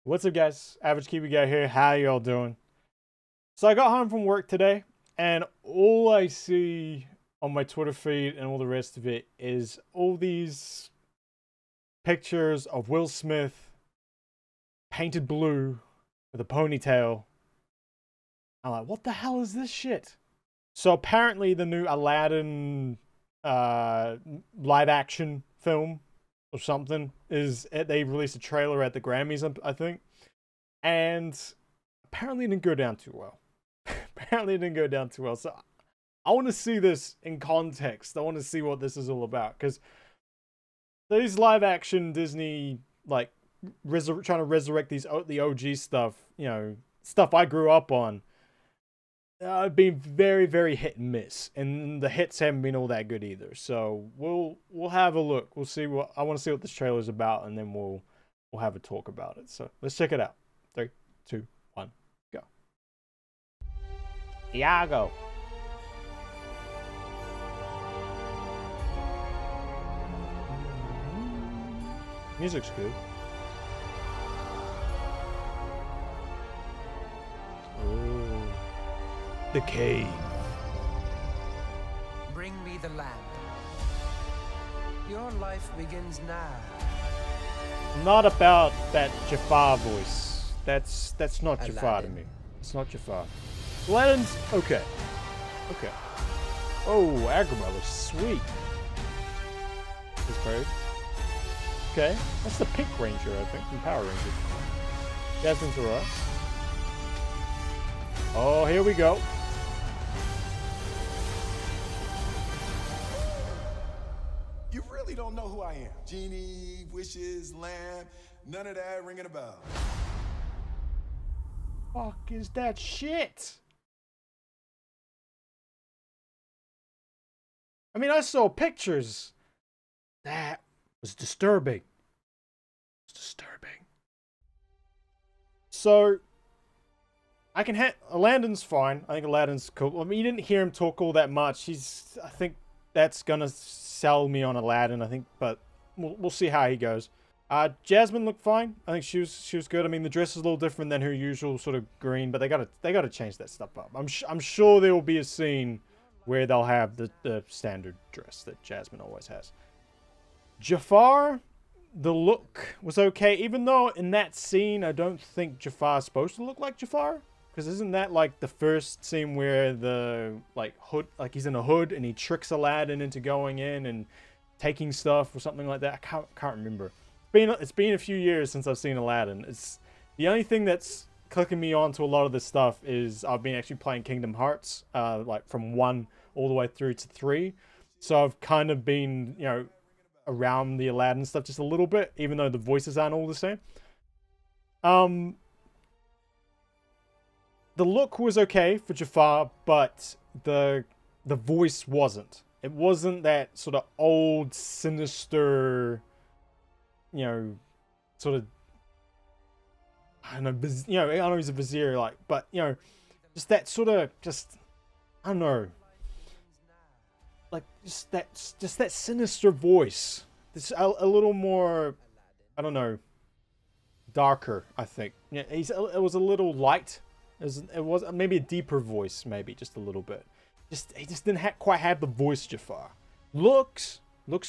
What's up, guys? Average Kiwi Guy here. How y'all doing? So I got home from work today, and all I see on my Twitter feed and all the rest of it is all these pictures of Will Smith painted blue with a ponytail. I'm like, what the hell is this shit? So apparently the new Aladdin live action film or something they released a trailer at the Grammys, I think, and apparently it didn't go down too well. Apparently it didn't go down too well. So I want to see this in context. I want to see what this is all about, because these live action Disney, like, trying to resurrect the OG stuff, stuff I grew up on, been very, very hit and miss, and the hits haven't been all that good either. So we'll have a look. We'll see what I want to see what this trailer's about, and then we'll have a talk about it. So let's check it out. 3, 2, 1, go. Iago. Music's good. The cave. Bring me the lamp. Your life begins now. Not about that Jafar voice. That's not Aladdin. Jafar to me. It's not Jafar. Aladdin's okay. Okay. Oh, Agrabah, sweet. This bird. Okay, that's the Pink Ranger, I think, from Power Rangers. Jasmine's alright. Oh, here we go. You really don't know who I am. Genie, wishes, lamb, none of that ringing a bell. Fuck is that shit? I mean, I saw pictures. That was disturbing. It's disturbing. So, I can Aladdin's fine. I think Aladdin's cool. I mean, you didn't hear him talk all that much. I think that's gonna sell me on Aladdin, I think, but we'll see how he goes. Jasmine looked fine. I think she was good. I mean, the dress is a little different than her usual sort of green, but they gotta change that stuff up. I'm sure there will be a scene where they'll have the standard dress that Jasmine always has. Jafar, the look was okay, even though in that scene I don't think Jafar's supposed to look like Jafar. Because isn't that like the first scene where the hood, like he's in a hood and he tricks Aladdin into going in and taking stuff or something like that? I can't remember. It's been a few years since I've seen Aladdin. It's the only thing that's clicking me onto a lot of this stuff is I've been actually playing Kingdom Hearts, like from 1 all the way through to 3. So I've kind of been, around the Aladdin stuff just a little bit, even though the voices aren't all the same. The look was okay for Jafar, but the voice wasn't. It wasn't that sort of old, sinister, sort of, I don't know, I know he's a vizier, but, just that sort of, I don't know, like, just that sinister voice. It's a little more, I don't know, darker, I think. Yeah, it was a little light. It was maybe a deeper voice, maybe just a little bit. He just didn't quite have the voice Jafar. Looks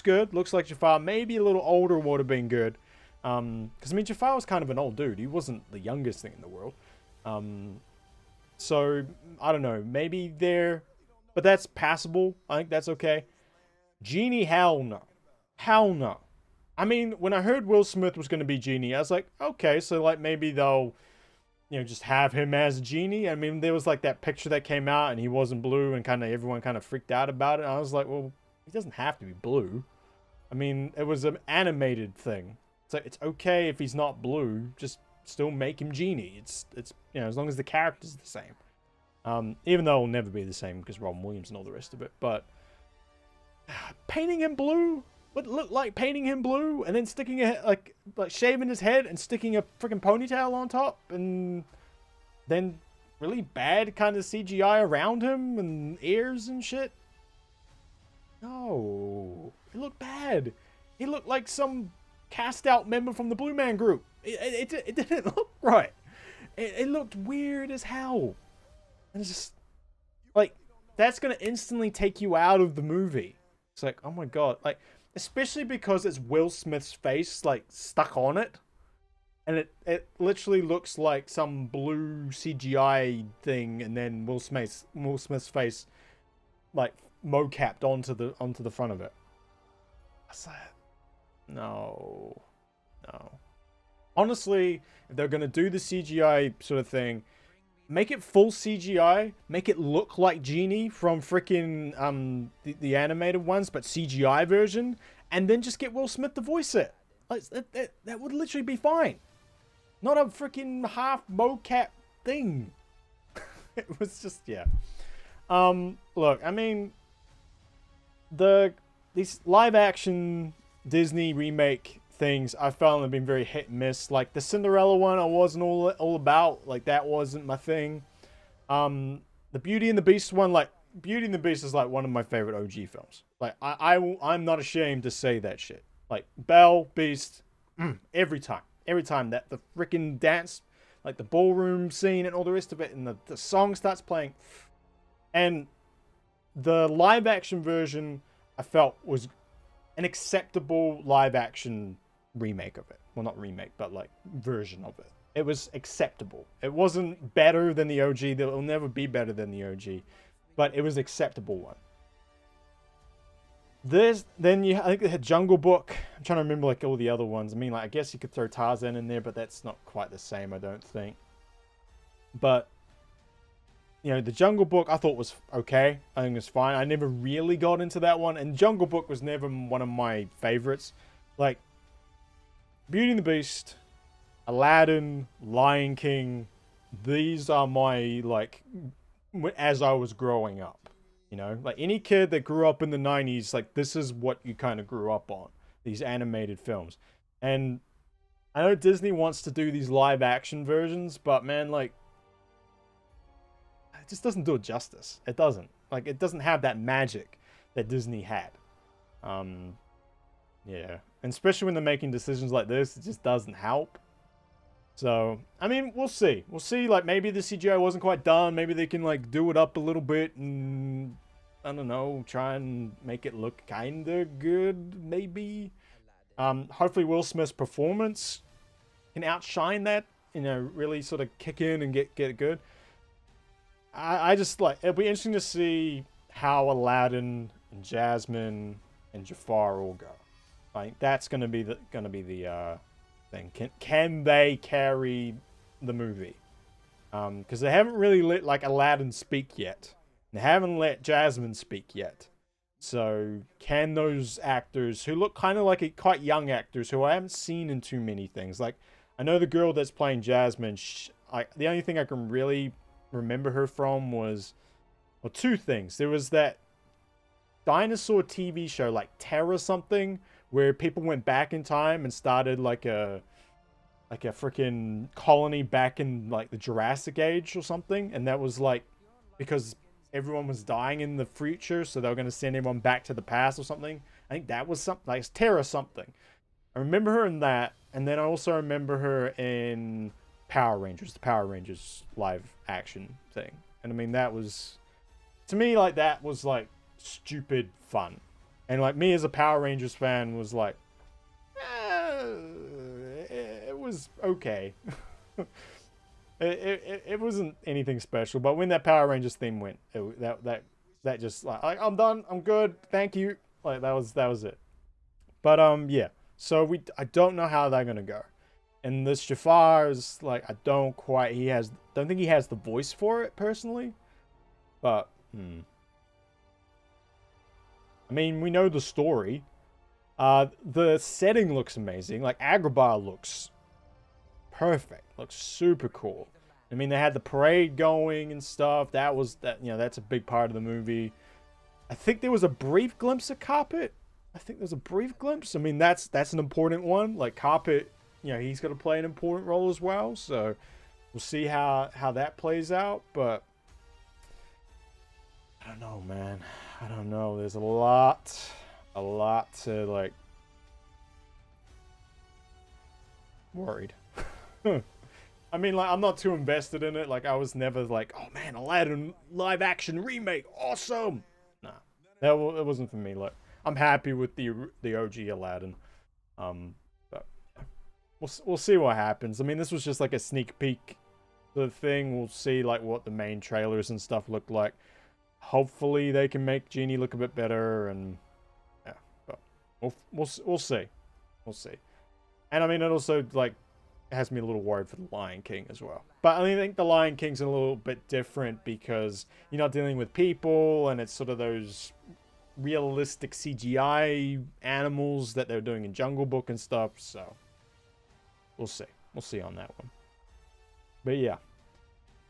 good. Looks like Jafar. Maybe a little older would have been good. Because I mean, Jafar was kind of an old dude. He wasn't the youngest thing in the world. So I don't know. Maybe there, but that's passable. I think that's okay. Genie, hell no, hell no. I mean, when I heard Will Smith was going to be Genie, I was like, okay, so like maybe they'll, just have him as Genie. I mean, there was like that picture that came out and he wasn't blue and everyone kind of freaked out about it. And I was like, well, he doesn't have to be blue. I mean, it was an animated thing. So it's okay if he's not blue, just still make him Genie. It's as long as the character's the same. Even though it'll never be the same because Robin Williams and all the rest of it. But painting him blue would look like painting him blue and then sticking like shaving his head and sticking a freaking ponytail on top, and then really bad kind of CGI around him and ears and shit. No, it looked bad. He looked like some cast out member from the Blue Man Group. it didn't look right. It looked weird as hell. And it's just like that's gonna instantly take you out of the movie. It's like, oh my god, like especially because it's Will Smith's face like stuck on it. And it literally looks like some blue CGI thing, and then Will Smith's face like mocapped onto the front of it. What's that? No. Honestly, if they're gonna do the CGI sort of thing, make it full CGI, make it look like Genie from freaking the animated ones, but CGI version, and then just get Will Smith to voice it. Like that would literally be fine. Not a freaking half mocap thing. It was just, yeah. Look, I mean, these live action Disney remake things I found have been very hit and miss. Like the Cinderella one, I wasn't all about. Like that wasn't my thing. The Beauty and the Beast one, like Beauty and the Beast is like one of my favorite OG films. Like I'm not ashamed to say that shit. Like Belle, Beast, every time. Every time that the freaking dance, like the ballroom scene and all the rest of it, and the song starts playing. And the live action version, I felt, was an acceptable live action remake of it. Well, not remake, but like version of it. It was acceptable. It wasn't better than the OG. It will never be better than the OG. But it was an acceptable one. I think they had Jungle Book. I'm trying to remember like all the other ones. I mean, like I guess you could throw Tarzan in there, but that's not quite the same, I don't think. But you know, the Jungle Book I thought was okay. I think it was fine. I never really got into that one, and Jungle Book was never one of my favorites. Like Beauty and the Beast, Aladdin, Lion King. These are my like as I was growing up. You know, like any kid that grew up in the 90s, like this is what you kind of grew up on, these animated films. And I know Disney wants to do these live action versions, but man, like it just doesn't do it justice. It doesn't. Like it doesn't have that magic that Disney had. Yeah. And especially when they're making decisions like this, it just doesn't help. So, I mean, we'll see. We'll see, like, maybe the CGI wasn't quite done. Maybe they can, like, do it up a little bit and, I don't know, try and make it look kind of good, maybe. Hopefully Will Smith's performance can outshine that, you know, really sort of kick in and get it good. I just, like, it'll be interesting to see how Aladdin and Jasmine and Jafar all go. Like, that's going to be the thing. Can they carry the movie? Because they haven't really let like Aladdin speak yet. They haven't let Jasmine speak yet. So can those actors who look kind of like quite young actors who I haven't seen in too many things, like I know the girl that's playing Jasmine, the only thing I can really remember her from was, well, two things. There was that dinosaur TV show like Terra something, where people went back in time and started like a freaking colony back in like the Jurassic Age or something, and that was like because everyone was dying in the future, so they were going to send everyone back to the past or something. I think that was something like Terra something. I remember her in that, and then I also remember her in Power Rangers, the Power Rangers live action thing. And I mean, that was, to me, like that was like stupid fun. And like me as a Power Rangers fan was like, it was okay. it wasn't anything special. But when that Power Rangers theme went, that just like I'm done, I'm good, thank you. Like that was it. But yeah. So I don't know how they're gonna go. And this Jafar is like I don't think he has the voice for it personally. But I mean, we know the story. The setting looks amazing. Like, Agrabah looks perfect. Looks super cool. I mean, they had the parade going and stuff. That's a big part of the movie. I think there was a brief glimpse of Carpet. I mean, that's an important one. Like, Carpet, you know, he's going to play an important role as well. So, we'll see how that plays out. But I don't know, man. I don't know. There's a lot to, like, worried. I mean, like, I'm not too invested in it. Like, I was never like, oh man, Aladdin live action remake, awesome. Nah, it wasn't for me. Like, I'm happy with the OG Aladdin. But we'll see what happens. I mean, this was just like a sneak peek of the thing. We'll see like what the main trailers and stuff look like. Hopefully, they can make Genie look a bit better, and yeah, but we'll see. We'll see. And I mean, it also like has me a little worried for the Lion King as well. But I think the Lion King's a little bit different because you're not dealing with people, and it's sort of those realistic CGI animals that they're doing in Jungle Book and stuff. So we'll see. We'll see on that one. But yeah.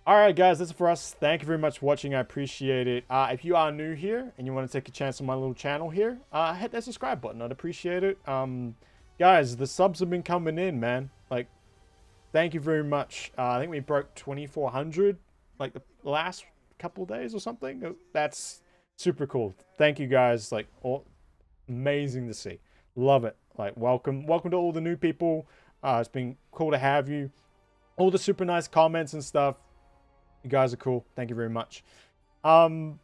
Alright guys, that's it for us. Thank you very much for watching. I appreciate it. If you are new here and you want to take a chance on my little channel here, hit that subscribe button. I'd appreciate it. Guys, the subs have been coming in, man. Like, thank you very much. I think we broke 2,400 like the last couple days or something. That's super cool. Thank you guys. Like, amazing to see. Love it. Like, welcome to all the new people. It's been cool to have you. All the super nice comments and stuff. You guys are cool. Thank you very much. I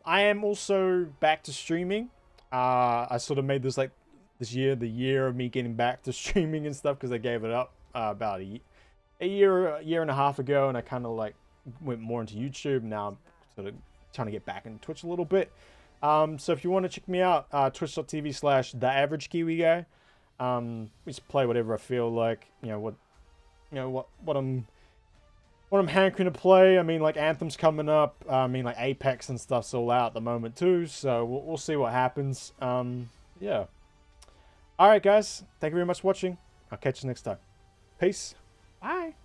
am also back to streaming. I sort of made this like this year the year of me getting back to streaming and stuff because I gave it up about a year and a half ago, and I kind of like went more into YouTube. Now I'm sort of trying to get back into Twitch a little bit. So if you want to check me out, twitch.tv/TheAverageKiwiGuy. We just play whatever I feel like. What I'm hankering to play. I mean, like Anthem's coming up. I mean, like Apex and stuff's all out at the moment too. So we'll see what happens. Yeah. All right, guys. Thank you very much for watching. I'll catch you next time. Peace. Bye.